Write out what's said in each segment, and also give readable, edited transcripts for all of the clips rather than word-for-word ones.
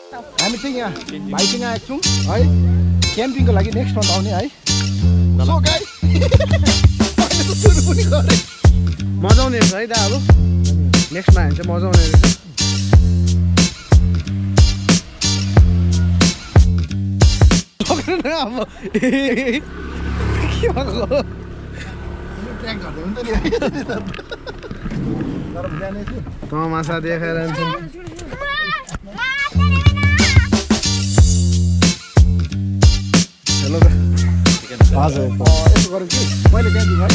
हामी चाहिँ यहाँ भाइसँग आएको छौँ है क्याम्पिङको लागि नेक्स्ट मन्थ आउने है सो गाइस सुरु पनि गरे मजा आउने रहेछ है दा अब नेक्स्टमा हामी चाहिँ मजा आउने रहेछ अब के भएको ट्र्याक गर्दै हुन्छ नि तर बिहानै चाहिँ माछा देखाएर हेलो हजुर यसो गरौँ कि मैले त्यहाँ दिनु है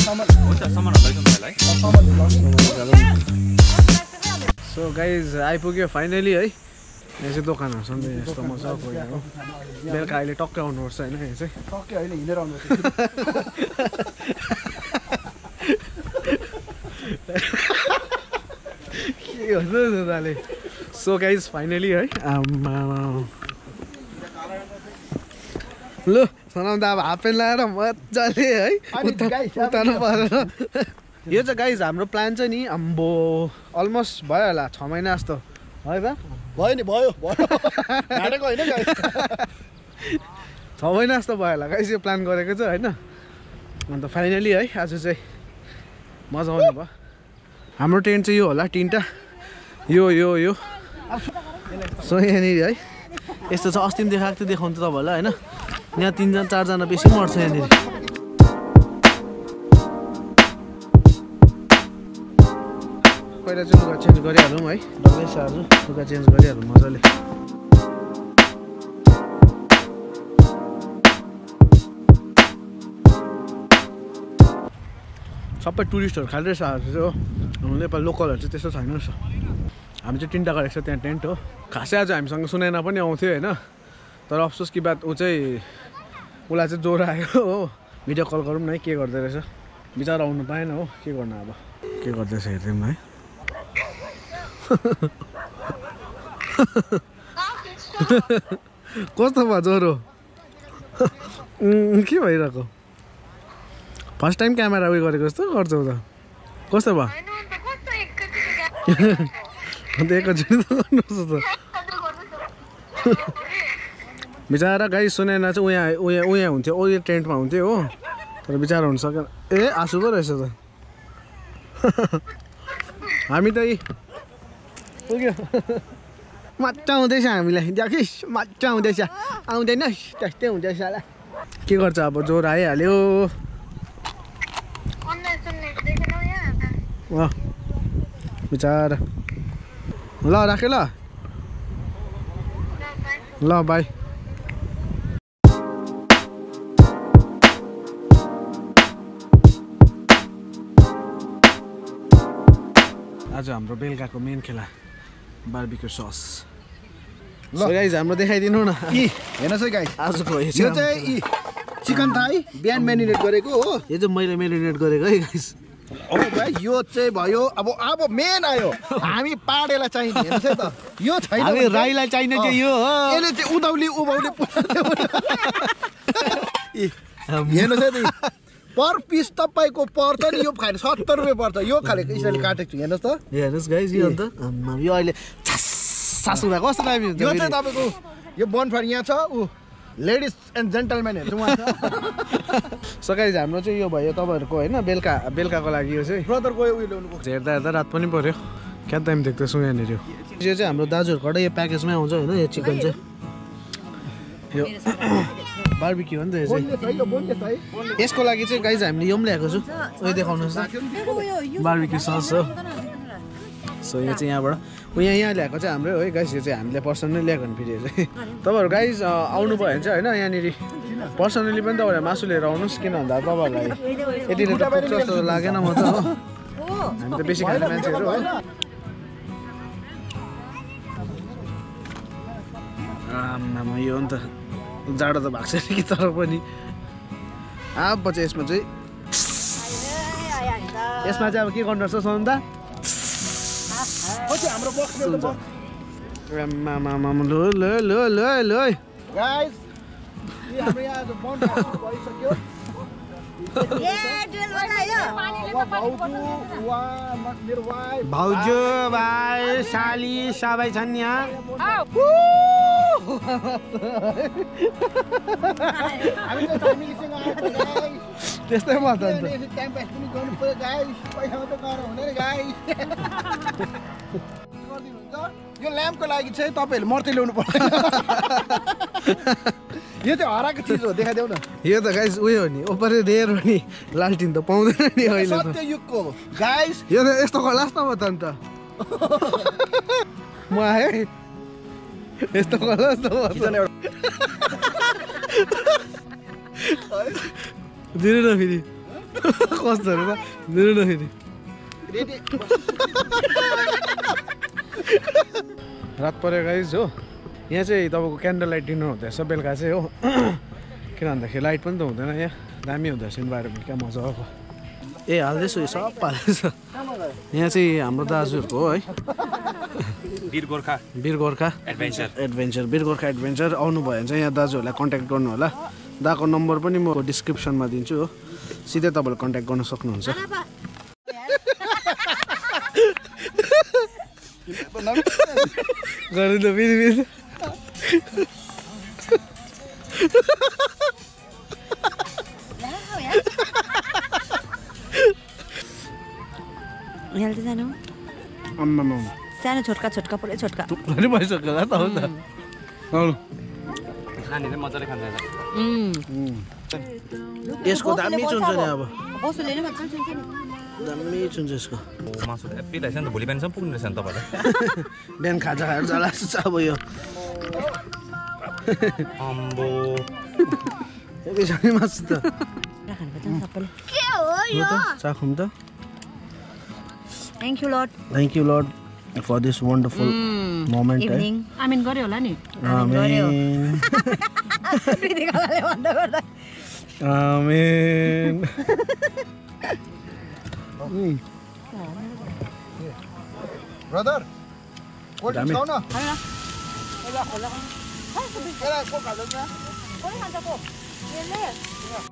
सो गाइज आइपुग्यो फाइनली है यहाँ चाहिँ दोकानहरू छ नि त यस्तो मजाको हो बेलुका अहिले टक्कै आउनुपर्छ होइन यहाँ चाहिँ टक्कै होइन हिँडेर आउनु के गर्छ दाले सो गाइज फाइनली है लु सनाम त अब हाफ प्यान्ट लगाएर मजाले है उतार्नु परेर यो चाहिँ गाइज हाम्रो प्लान चाहिँ नि अम्बो अलमोस्ट भयो होला 6 महिना जस्तो है त भयो नि भयो हाटेको होइन 6 महिना जस्तो भयो होला गाइज यो प्लान गरेको चाहिँ होइन अन्त फाइनली है आज चाहिँ मजा आउने भयो हाम्रो टेन्ट चाहिँ यो होला 3टा यो सो यहाँनिर है यस्तो छ अस्ति पनि देखाएको थियो देखाउनु त तपाईँहरूलाई होइन यहाँ 3जना 4जना बेसी मर्छ यहाँनिर पहिला चाहिँ लुगा चेन्ज गरिहालौँ है डल्लै सार्छु लुगा चेन्ज गरिहालौँ मजाले सबै टुरिस्टहरू खाली रहेछ आज चाहिँ हो नेपाल लोकलहरू चाहिँ त्यस्तो छैन रहेछ हामी चाहिँ 3टा गरेको छ त्यहाँ टेन्ट हो खासै आज हामीसँग सुनाइना पनि आउँथ्यो होइन तर अफसोस कि बात उसलाई चाहिँ ज्वरो आयो हो भिडियो कल गरौँ न है के गर्दै रहेछ बिचरा आउनु पाएन हो के गर्नु अब के गर्दैछ हेर्दैम है कस्तो भयो ज्वरो के भइरहेको फर्स्ट टाइम क्यामेरा उयो गरेको जस्तो गर्छौ त कस्तो भयो अन्त एकैचोटि त गर्नुहोस् त बिचरा गाई सुनाएन चाहिँ उहाँ हुन्थ्यो उयो टेन्टमा हुन्थ्यो हो तर बिचरा हुन सकेन ए आँसु पो रहेछ त हामी त पुग्यो मजा आउँदैछ हामीलाई देखिस् मजा आउँदैछ आउँदैन त्यस्तै हुँदैछ होला के गर्छ अब ज्वरो आइहाल्यो बिचरा ल राखेँ ल बाई आज हाम्रो बेलुकाको मेन खेला बार्बिक्यू सस ल गाइज हाम्रो देखाइदिनु न हेर्नुहोस् है गाइज आजको यो चाहिँ चिकन थाई बिहान मेरिनेट गरेको हो यो चाहिँ मैले मेरिनेट गरेको है गाइज हो भाइ यो चाहिँ भयो अब मेन आयो हामी पाडेलाई चाहिने हेर्नुहोस् है त यो छैन हामी राईलाई चाहिने चाहिँ यो हो यसले चाहिँ उभौली हेर्नुहोस् है त पर पिस तपाईँको पर्छ नि यो खाने 70 रुपियाँ पर्छ यो खाले यसरी काटेको छु हेर्नुहोस् त हेर्नुहोस् गाइज यो अन्त यो अहिले सासुरा कस्तो दामी हुन्छ यो चाहिँ तपाईँको यो बनफायर यहाँ छ ऊ लेडिज एन्ड जेन्टलमेनहरू चाहिँ उहाँ छ सो गाइज हाम्रो चाहिँ यो भयो तपाईँहरूको होइन बेलुकाको लागि यो चाहिँ ब्रदरको उयो ल्याउनुको हेर्दा रात पनि पऱ्यो क्या दामी देख्दैछौँ यहाँनिर यो चाहिँ हाम्रो दाजुहरूबाट यो प्याकेजमै आउँछ होइन यो चिकन चाहिँ यो बार्बिक्यू हो नि त यो चाहिँ यसको लागि चाहिँ गाइज हामीले यो पनि ल्याएको छु उयो देखाउनुहोस् त बार्बिक्यू सस हो सो यो चाहिँ यहाँबाट यहाँ ल्याएको चाहिँ हाम्रो है गाइज यो चाहिँ हामीले पर्सनली ल्याएको नि फेरि यो चाहिँ तपाईँहरू गाइज आउनु भयो भने चाहिँ होइन यहाँनिर पर्सनली पनि तपाईँहरूले मासु लिएर आउनुहोस् किन भन्दा तपाईँहरूलाई यतिले त पुग्छ जस्तो लागेन म त हो हामी त बेसी खाने मान्छेहरू हो आमामा यो नि त जाडो त भएको छैन कि तर पनि अब चाहिँ यसमा चाहिँ अब के गर्नु पर्छ सोनु त भाउजू भाइ साली सबै छन् यहाँ हामी त फ्यामिलीसँग आएको गाइस त्यस्तै म त टाइम पास पनि गर्नु पर्यो गाइस पैसा मात्रै गएर हुँदैन गाइस गरिदिनुहुन्छ यो ल्याम्पको लागि चाहिँ तपाईहरुले मर्ते ल्याउनु पर्छ यो चाहिँ हराएको चिज हो देखाइदेऊ न यो त गाइस उयो हो नि ओपरे रेयर हो नि लालटिन त पाउँदैन नि अहिले त सत्य युगको गाइस यो त यस्तो खलास न म त अन्त म आएँ यस्तो खलास न दिनु न फेरि कस्तो हो त दिनु न फेरि रात पऱ्यो गाइस हो यहाँ चाहिँ तपाईँको क्यान्डल लाइट डिनर हुँदैछ बेलुका चाहिँ हो किन भन्दाखेरि लाइट पनि त हुँदैन यहाँ दामी हुँदैछ इन्भाइरोमेन्ट क्या मजाको ए हाल्दैछु यो सब हाल्दैछ यहाँ चाहिँ हाम्रो दाजुहरूको हो है वीर गोर्खा एडभेन्चर आउनुभयो भने चाहिँ यहाँ दाजुहरूलाई कन्ट्याक्ट गर्नु होला दाको नम्बर पनि म डिस्क्रिप्सनमा दिन्छु हो सिधै तपाईँले कन्ट्याक्ट गर्न सक्नुहुन्छ गरिदिनु फेरि हेल्थ सानो सानो छोटका पुरै छोटका थुप्रै भइसक्यो होला त हो त नानीले मजाले खान्छ यसको दामी चुन्छ नि अब बसुले नै मजाले चुन्छ नि दामी चुन्छ यसको मासु त एप्पी रहेछ नि त भोलि बिहानसम्म पुग्ने रहेछ नि तपाईँलाई बिहान खाजा खाएर जाला जस्तो अब यो अम्बो एकैछिन मासु त खानुपर्छ सबैले के हो यो चाखौँ त thank you lord for this wonderful moment evening आमिन गर्यो होला नि आमेन प्रीतिकाले भन्दा गर्दा आमेन ब्रदर कोल्ड ड्रिंक्स खाऊ न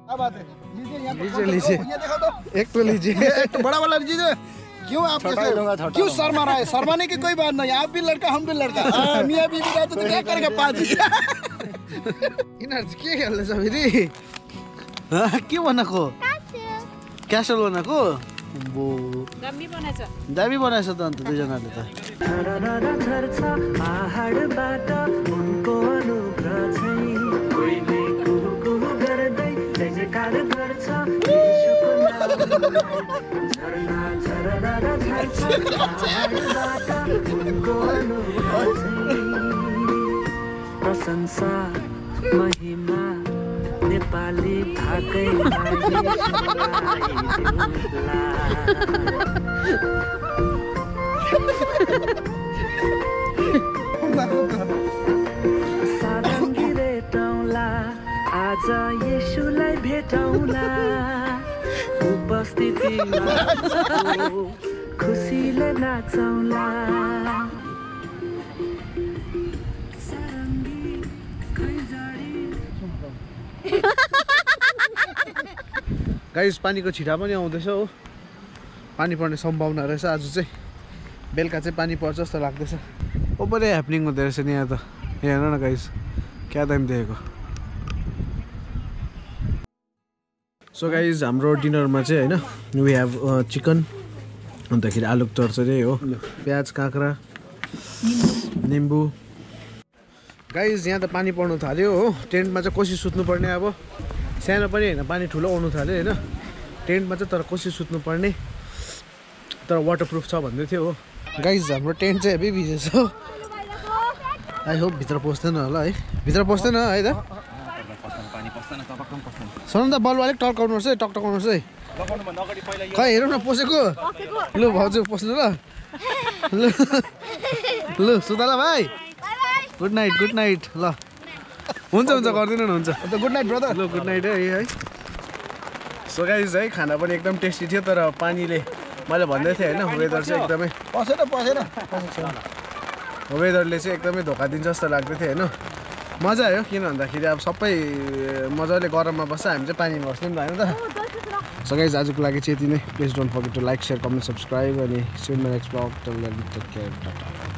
क्या बात है लीजिए ये देखो तो एक तो लीजिए एक तो बड़ा वाला लीजिए क्यों आप क्यों शर्मा रहा है शर्माने की कोई बात नहीं आप भी लड़का हम भी लड़का मियाँ बीवी रहते तो क्या करेगा पाजी यिनीहरू चाहिँ के खेल्दैछ फेरि के बनाएको क्यासल बनाएको दामी बनाएछ त अन्त दुईजनाले त प्रशंसा महिमा नेपाली भाकै सारङ्गी रेटौँला आज येशूलाई भेटौँला उपस्थितिमा खुसीले नाचौँला गाइस पानीको छिटा पनि आउँदैछ हो पानी पर्ने सम्भावना रहेछ आज चाहिँ बेलुका चाहिँ पानी पर्छ जस्तो लाग्दैछ ओपरै ह्यापनिङ हुँदो रहेछ नि यहाँ त यहाँ हेर्नु न गाइस क्या दामी देखेको सो गाइस हाम्रो डिनरमा चाहिँ होइन वी हेभ चिकन अन्तखेरि आलुको चरचरी हो प्याज काँक्रा निम्बु गाइस यहाँ त पानी पर्नु थाल्यो हो टेन्टमा चाहिँ कोसिस सुत्नुपर्ने अब सानो पनि होइन पानी ठुलो आउनु थाल्यो होइन टेन्टमा चाहिँ तर कोसिस सुत्नुपर्ने तर वाटरप्रुफ छ भन्दै थियो हो गाइस हाम्रो टेन्ट चाहिँ हेभी भिजेछ हो आई होप भित्र पस्दैन होला है भित्र पस्दैन है त सुन त बल्ब अलिक टर्काउनुपर्छ है टकटकाउनुपर्छ है खै हेरौँ न पसेको लु भाउजू पस्नु ल लु सुता ल भाइ गुड नाइट ल हुन्छ गरिदिनु न हुन्छ गुड नाइट ब्रदर ल गुड नाइट है सो गाइस है खाना पनि एकदम टेस्टी थियो तर पानीले मैले भन्दै थिएँ होइन वेदर चाहिँ एकदमै पसेन वेदरले चाहिँ एकदमै धोका दिन्छ जस्तो लाग्दै थियो होइन मजा आयो किन भन्दाखेरि अब सबै मजाले गरममा बस्छ हामी चाहिँ पानीमा बस्ने नि त होइन त सो गाइस आजको लागि चाहिँ यति नै please don't forget to like share comment subscribe अनि see you in my next blog take care Tata